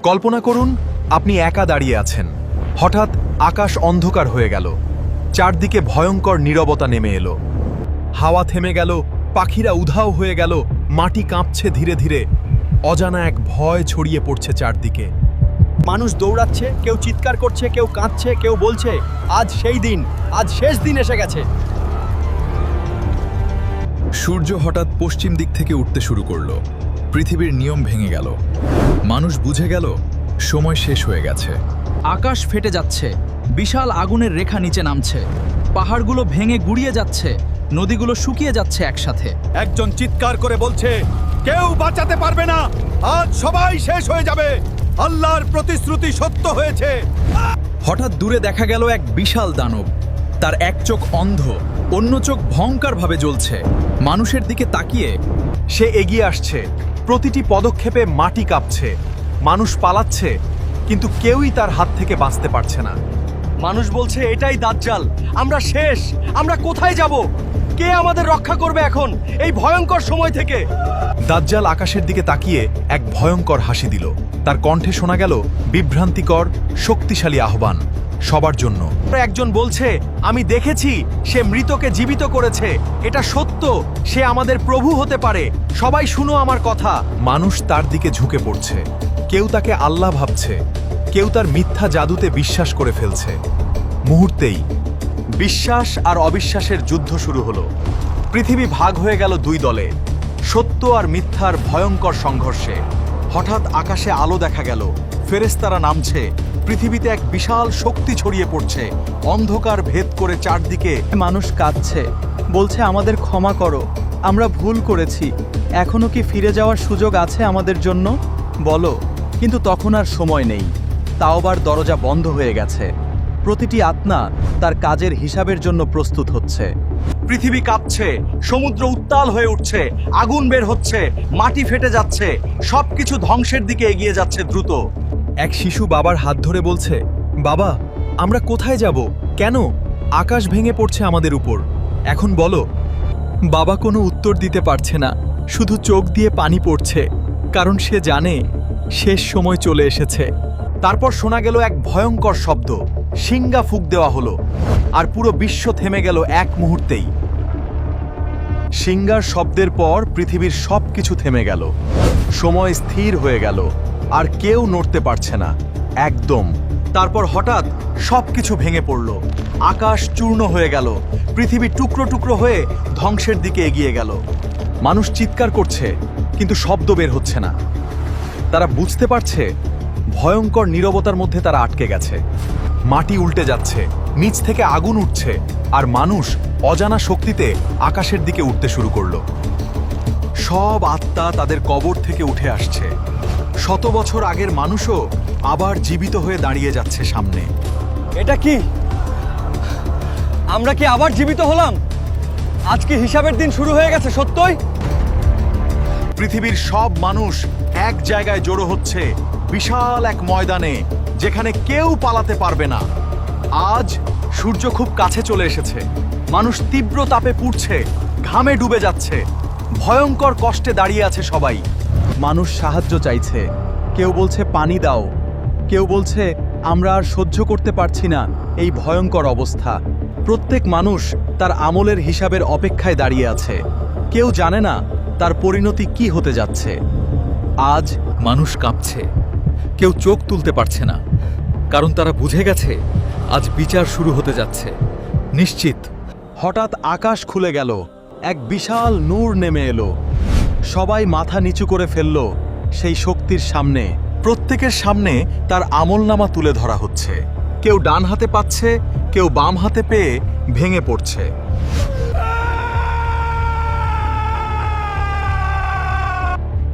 কল্পনা করুন আপনি একা দাঁড়িয়ে আছেন, হঠাৎ আকাশ অন্ধকার হয়ে গেল, চারদিকে ভয়ঙ্কর নীরবতা নেমে এলো। হাওয়া থেমে গেল, পাখিরা উধাও হয়ে গেল, মাটি কাঁপছে ধীরে ধীরে। অজানা এক ভয় ছড়িয়ে পড়ছে চারদিকে। মানুষ দৌড়াচ্ছে, কেউ চিৎকার করছে, কেউ কাঁদছে, কেউ বলছে আজ সেই দিন, আজ শেষ দিন এসে গেছে। সূর্য হঠাৎ পশ্চিম দিক থেকে উঠতে শুরু করল। পৃথিবীর নিয়ম ভেঙে গেল। মানুষ বুঝে গেল সময় শেষ হয়ে গেছে। আকাশ ফেটে যাচ্ছে, বিশাল আগুনের রেখা নিচে নামছে, পাহাড়গুলো ভেঙে গুড়িয়ে যাচ্ছে, নদীগুলো শুকিয়ে যাচ্ছে একসাথে। একজন চিৎকার করে বলছে কেউ বাঁচাতে পারবে না, আজ সবাই শেষ হয়ে যাবে, আল্লাহর প্রতিশ্রুতি সত্য হয়েছে। হঠাৎ দূরে দেখা গেল এক বিশাল দানব। তার এক চোখ অন্ধ, অন্য চোখ ভয়ঙ্করভাবে জ্বলছে। মানুষের দিকে তাকিয়ে সে এগিয়ে আসছে, প্রতিটি পদক্ষেপে মাটি কাঁপছে। মানুষ পালাচ্ছে, কিন্তু কেউই তার হাত থেকে বাঁচতে পারছে না। মানুষ বলছে এটাই দাজ্জাল, আমরা শেষ, আমরা কোথায় যাব? কে আমাদের রক্ষা করবে এখন এই ভয়ঙ্কর সময় থেকে? দাজ্জাল আকাশের দিকে তাকিয়ে এক ভয়ঙ্কর হাসি দিল। তার কণ্ঠে শোনা গেল বিভ্রান্তিকর, শক্তিশালী আহ্বান সবার জন্য। একজন বলছে আমি দেখেছি, সে মৃতকে জীবিত করেছে, এটা সত্য, সে আমাদের প্রভু হতে পারে, সবাই শুনো আমার কথা। মানুষ তার দিকে ঝুঁকে পড়ছে, কেউ তাকে আল্লাহ ভাবছে, কেউ তার মিথ্যা জাদুতে বিশ্বাস করে ফেলছে। মুহূর্তেই বিশ্বাস আর অবিশ্বাসের যুদ্ধ শুরু হলো। পৃথিবী ভাগ হয়ে গেল দুই দলে, সত্য আর মিথ্যার ভয়ঙ্কর সংঘর্ষে। হঠাৎ আকাশে আলো দেখা গেল, ফেরেশতারা নামছে, পৃথিবীতে এক বিশাল শক্তি ছড়িয়ে পড়ছে, অন্ধকার ভেদ করে চারদিকে। মানুষ কাঁদছে, বলছে আমাদের ক্ষমা করো, আমরা ভুল করেছি, এখনো কি ফিরে যাওয়ার সুযোগ আছে আমাদের জন্য? বলো। কিন্তু তখন আর সময় নেই, তাওবার দরজা বন্ধ হয়ে গেছে। প্রতিটি আত্মা তার কাজের হিসাবের জন্য প্রস্তুত হচ্ছে। পৃথিবী কাঁপছে, সমুদ্র উত্তাল হয়ে উঠছে, আগুন বের হচ্ছে, মাটি ফেটে যাচ্ছে, সবকিছু ধ্বংসের দিকে এগিয়ে যাচ্ছে দ্রুত। এক শিশু বাবার হাত ধরে বলছে, বাবা, আমরা কোথায় যাব? কেন আকাশ ভেঙে পড়ছে আমাদের উপর? এখন বলো। বাবা কোনো উত্তর দিতে পারছে না, শুধু চোখ দিয়ে পানি পড়ছে, কারণ সে জানে শেষ সময় চলে এসেছে। তারপর শোনা গেল এক ভয়ঙ্কর শব্দ, শিঙ্গা ফুঁক দেওয়া হলো, আর পুরো বিশ্ব থেমে গেল এক মুহূর্তেই। শিঙ্গার শব্দের পর পৃথিবীর সবকিছু থেমে গেল, সময় স্থির হয়ে গেল, আর কেউ নড়তে পারছে না একদম। তারপর হঠাৎ সবকিছু ভেঙে পড়ল, আকাশ চূর্ণ হয়ে গেল, পৃথিবী টুকরো টুকরো হয়ে ধ্বংসের দিকে এগিয়ে গেল। মানুষ চিৎকার করছে, কিন্তু শব্দ বের হচ্ছে না। তারা বুঝতে পারছে ভয়ঙ্কর নীরবতার মধ্যে তারা আটকে গেছে। মাটি উল্টে যাচ্ছে, নিচ থেকে আগুন উঠছে, আর মানুষ অজানা শক্তিতে আকাশের দিকে উঠতে শুরু করলো। সব আত্মা তাদের কবর থেকে উঠে আসছে। শত বছর আগের মানুষও আবার জীবিত হয়ে দাঁড়িয়ে যাচ্ছে সামনে। এটা কি? আমরা কি আবার জীবিত হলাম? আজকে হিসাবের দিন শুরু হয়ে গেছে সত্যই? পৃথিবীর সব মানুষ এক জায়গায় জড়ো হচ্ছে, বিশাল এক ময়দানে, যেখানে কেউ পালাতে পারবে না। আজ সূর্য খুব কাছে চলে এসেছে, মানুষ তীব্র তাপে পুড়ছে, ঘামে ডুবে যাচ্ছে, ভয়ঙ্কর কষ্টে দাঁড়িয়ে আছে সবাই। মানুষ সাহায্য চাইছে, কেউ বলছে পানি দাও, কেউ বলছে আমরা আর সহ্য করতে পারছি না এই ভয়ঙ্কর অবস্থা। প্রত্যেক মানুষ তার আমলের হিসাবের অপেক্ষায় দাঁড়িয়ে আছে, কেউ জানে না তার পরিণতি কি হতে যাচ্ছে। আজ মানুষ কাঁপছে, কেউ চোখ তুলতে পারছে না, কারণ তারা বুঝে গেছে আজ বিচার শুরু হতে যাচ্ছে নিশ্চিত। হঠাৎ আকাশ খুলে গেল, এক বিশাল নূর নেমে এলো। সবাই মাথা নিচু করে ফেলল সেই শক্তির সামনে। প্রত্যেকের সামনে তার আমলনামা তুলে ধরা হচ্ছে। কেউ ডান হাতে পাচ্ছে, কেউ বাম হাতে পেয়ে ভেঙে পড়ছে।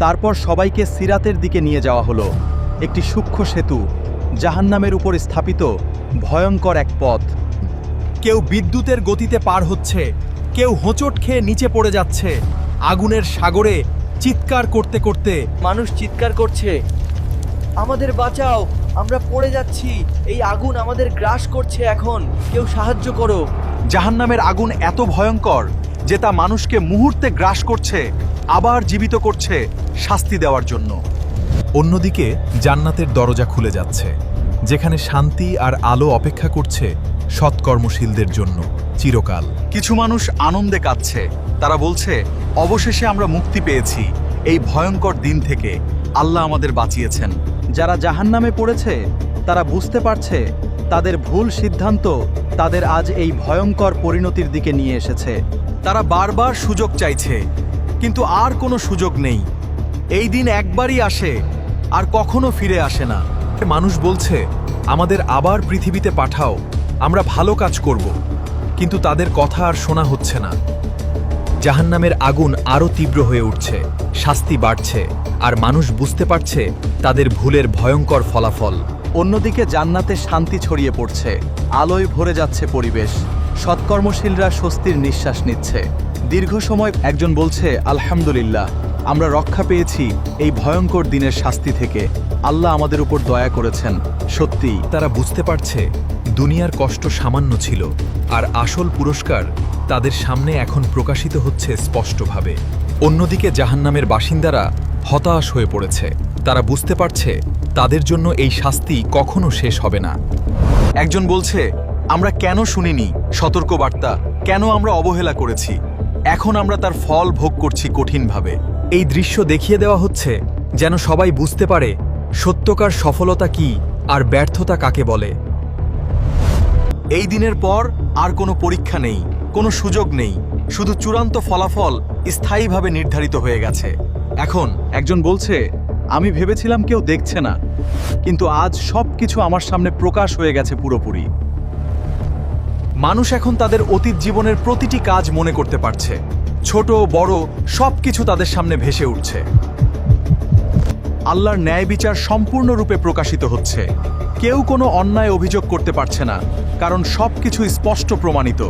তারপর সবাইকে সিরাতের দিকে নিয়ে যাওয়া হলো, একটি সূক্ষ্ম সেতু, জাহান্নামের উপর স্থাপিত ভয়ঙ্কর এক পথ। কেউ বিদ্যুতের গতিতে পার হচ্ছে, কেউ হোঁচট খেয়ে নিচে পড়ে যাচ্ছে, আগুনের সাগরে চিৎকার করতে করতে। মানুষ চিৎকার করছে, আমাদের বাঁচাও, আমরা পড়ে যাচ্ছি, এই আগুন আমাদের গ্রাস করছে, এখন কেউ সাহায্য করো। জাহান্নামের আগুন এত ভয়ঙ্কর যে তা মানুষকে মুহূর্তে গ্রাস করছে, আবার জীবিত করছে শাস্তি দেওয়ার জন্য। অন্যদিকে জান্নাতের দরজা খুলে যাচ্ছে, যেখানে শান্তি আর আলো অপেক্ষা করছে সৎকর্মশীলদের জন্য চিরকাল। কিছু মানুষ আনন্দে কাঁদছে, তারা বলছে অবশেষে আমরা মুক্তি পেয়েছি এই ভয়ঙ্কর দিন থেকে, আল্লাহ আমাদের বাঁচিয়েছেন। যারা জাহান্নামে পড়েছে তারা বুঝতে পারছে তাদের ভুল সিদ্ধান্ত তাদের আজ এই ভয়ঙ্কর পরিণতির দিকে নিয়ে এসেছে। তারা বারবার সুযোগ চাইছে, কিন্তু আর কোনো সুযোগ নেই। এই দিন একবারই আসে আর কখনো ফিরে আসে না। মানুষ বলছে আমাদের আবার পৃথিবীতে পাঠাও, আমরা ভালো কাজ করব, কিন্তু তাদের কথা আর শোনা হচ্ছে না। জাহান্নামের আগুন আরও তীব্র হয়ে উঠছে, শাস্তি বাড়ছে, আর মানুষ বুঝতে পারছে তাদের ভুলের ভয়ঙ্কর ফলাফল। অন্যদিকে জান্নাতে শান্তি ছড়িয়ে পড়ছে, আলোয় ভরে যাচ্ছে পরিবেশ, সৎকর্মশীলরা স্বস্তির নিঃশ্বাস নিচ্ছে। দীর্ঘ সময় একজন বলছে, আলহামদুলিল্লাহ, আমরা রক্ষা পেয়েছি এই ভয়ঙ্কর দিনের শাস্তি থেকে, আল্লাহ আমাদের উপর দয়া করেছেন। সত্যি তারা বুঝতে পারছে দুনিয়ার কষ্ট সামান্য ছিল, আর আসল পুরস্কার তাদের সামনে এখন প্রকাশিত হচ্ছে স্পষ্টভাবে। অন্যদিকে জাহান্নামের বাসিন্দারা হতাশ হয়ে পড়েছে, তারা বুঝতে পারছে তাদের জন্য এই শাস্তি কখনো শেষ হবে না। একজন বলছে, আমরা কেন শুনিনি সতর্কবার্তা, কেন আমরা অবহেলা করেছি, এখন আমরা তার ফল ভোগ করছি কঠিনভাবে। এই দৃশ্য দেখিয়ে দেওয়া হচ্ছে যেন সবাই বুঝতে পারে সত্যকার সফলতা কি আর ব্যর্থতা কাকে বলে। এই দিনের পর আর কোনো পরীক্ষা নেই, কোনো সুযোগ নেই, শুধু চূড়ান্ত ফলাফল স্থায়ীভাবে নির্ধারিত হয়ে গেছে। এখন একজন বলছে, আমি ভেবেছিলাম কেউ দেখছে না, কিন্তু আজ সব কিছু আমার সামনে প্রকাশ হয়ে গেছে পুরোপুরি। মানুষ এখন তাদের অতীত জীবনের প্রতিটি কাজ মনে করতে পারছে, ছোট বড় সব কিছু তাদের সামনে ভেসে উঠছে। আল্লাহর ন্যায় বিচার সম্পূর্ণরূপে প্রকাশিত হচ্ছে, কেউ কোনো অন্যায় অভিযোগ করতে পারছে না, কারণ সবকিছু স্পষ্ট প্রমাণিত।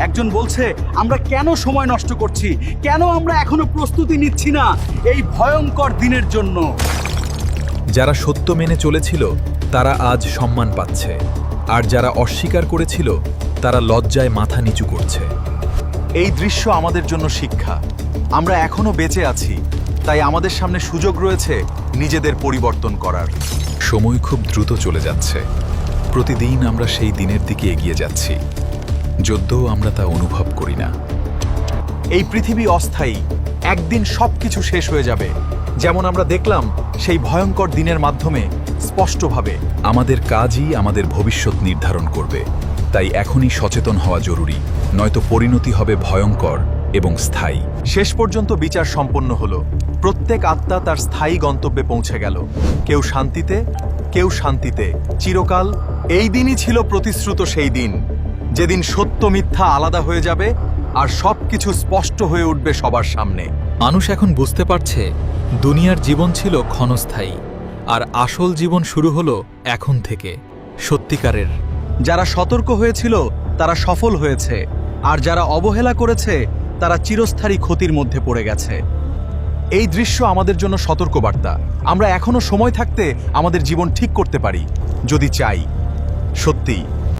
একজন বলছে, আমরা কেন সময় নষ্ট করছি, কেন আমরা এখনো প্রস্তুতি নিচ্ছি না এই ভয়ঙ্কর দিনের জন্য। যারা সত্য মেনে চলেছিল তারা আজ সম্মান পাচ্ছে, আর যারা অস্বীকার করেছিল তারা লজ্জায় মাথা নিচু করছে। এই দৃশ্য আমাদের জন্য শিক্ষা, আমরা এখনো বেঁচে আছি, তাই আমাদের সামনে সুযোগ রয়েছে নিজেদের পরিবর্তন করার। সময় খুব দ্রুত চলে যাচ্ছে, প্রতিদিন আমরা সেই দিনের দিকে এগিয়ে যাচ্ছি, যদ্যও আমরা তা অনুভব করি না। এই পৃথিবী অস্থায়ী, একদিন সবকিছু শেষ হয়ে যাবে, যেমন আমরা দেখলাম সেই ভয়ঙ্কর দিনের মাধ্যমে স্পষ্টভাবে। আমাদের কাজই আমাদের ভবিষ্যৎ নির্ধারণ করবে, তাই এখনই সচেতন হওয়া জরুরি, নয়তো পরিণতি হবে ভয়ঙ্কর এবং স্থায়ী। শেষ পর্যন্ত বিচার সম্পন্ন হলো, প্রত্যেক আত্মা তার স্থায়ী গন্তব্যে পৌঁছে গেল, কেউ শান্তিতে, কেউ শান্তিতে চিরকাল। এই দিনই ছিল প্রতিশ্রুত সেই দিন, যেদিন সত্য মিথ্যা আলাদা হয়ে যাবে আর সবকিছু স্পষ্ট হয়ে উঠবে সবার সামনে। মানুষ এখন বুঝতে পারছে দুনিয়ার জীবন ছিল ক্ষণস্থায়ী, আর আসল জীবন শুরু হলো এখন থেকে, সত্যিকারের। যারা সতর্ক হয়েছিল তারা সফল হয়েছে, আর যারা অবহেলা করেছে তারা চিরস্থায়ী ক্ষতির মধ্যে পড়ে গেছে। এই দৃশ্য আমাদের জন্য সতর্কবার্তা, আমরা এখনো সময় থাকতে আমাদের জীবন ঠিক করতে পারি, যদি চাই। সত্যি